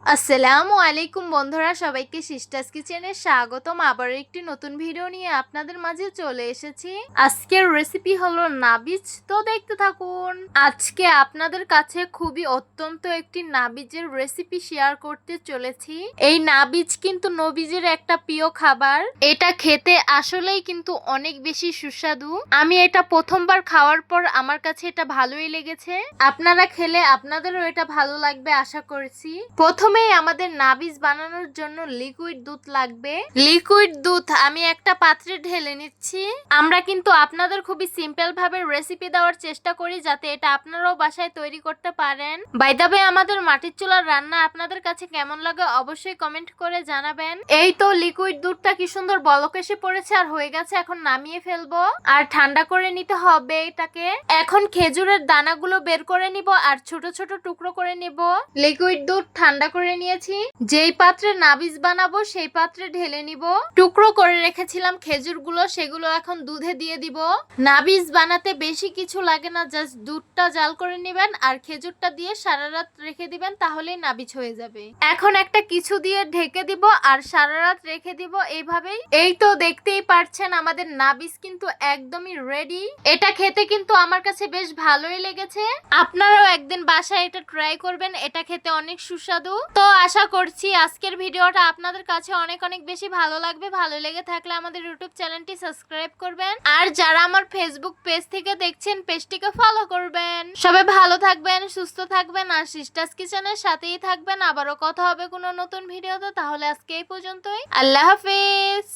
আসসালামু আলাইকুম বন্ধুরা, সবাইকে সিস্টার্স কিচেনে স্বাগতম। আবার একটি নতুন ভিডিও নিয়ে আপনাদের মাঝে চলে এসেছি। আজকের রেসিপি হলো নাবিজ, তো দেখতে থাকুন। আজকে আপনাদের কাছে খুবই অত্যন্ত একটি নাবিজের রেসিপি শেয়ার করতে চলেছি। এই নাবিজ কিন্তু নবীজির একটা প্রিয় খাবার। এটা খেতে আসলেই কিন্তু অনেক বেশি সুস্বাদু। আমি এটা প্রথমবার খাওয়ার পর আমার কাছে এটা ভালোই লেগেছে। আপনারা খেলে আপনাদেরও এটা ভালো লাগবে আশা করছি। প্রথমেই আমাদের নাবিজ বানানোর জন্য লিকুইড দুধ লাগবে। লিকুইড দুধ আমি একটা পাত্রে ঢেলে নিচ্ছি। আমরা কিন্তু আপনাদের খুবই সিম্পল ভাবে রেসিপি দেওয়ার চেষ্টা করি, যাতে এটা আপনারাও বাসায় তৈরি করতে পারেন। বাই দ্য ওয়ে, আমাদের মাটির চুলার রান্না আপনাদের কাছে কেমন লাগে অবশ্যই কমেন্ট করে জানাবেন। এই তো লিকুইড দুধটা কি সুন্দর বলক এসে পড়েছে আর হয়ে গেছে। এখন নামিয়ে ফেলবো আর ঠান্ডা করে নিতে হবে এটাকে। এখন খেজুরের দানাগুলো বের করে নিব আর ছোট ছোট টুকরো করে নিব। লিকুইড দুধ ঠান্ডা করে নিয়েছি। যেই পাত্রে নাবিজ বানাবো সেই পাত্রে ঢেলে নিব। টুকরো করে রেখেছিলাম খেজুরগুলো, সেগুলো এখন দুধে দিয়ে দিব। নাবিজ বানাতে বেশি কিছু লাগে না, জাস্ট দুধটা জাল করে নেবেন আর খেজুরটা দিয়ে সারা রাত রেখে দিবেন, তাহলেই নাবিজ হয়ে যাবে। এখন একটা কিছু দিয়ে ঢেকে দিব আর সারা রাত রেখে দিব এইভাবেই। এই তো দেখতেই পারছেন আমাদের নাবিজ কিন্তু একদমই রেডি। এটা খেতে কিন্তু আমার কাছে বেশ ভালোই লেগেছে। আপনারাও একদিন বাসায় এটা ট্রাই করবেন, এটা খেতে অনেক সুস্বাদু। তো আশা করছি আজকের ভিডিওটা আপনাদের কাছে অনেক অনেক বেশি ভালো লাগবে। ভালো লেগে থাকলে আমাদের ইউটিউব চ্যানেলটি সাবস্ক্রাইব করবেন, আর যারা আমার ফেসবুক পেজ থেকে দেখছেন পেজটিকে ফলো করবেন। সবাই ভালো থাকবেন, সুস্থ থাকবেন আর সিস্টার্স কিচেনের সাথেই থাকবেন। আবারও কথা হবে কোনো নতুন ভিডিওতে। তাহলে আজকে এই পর্যন্তই। আল্লাহ হাফেজ।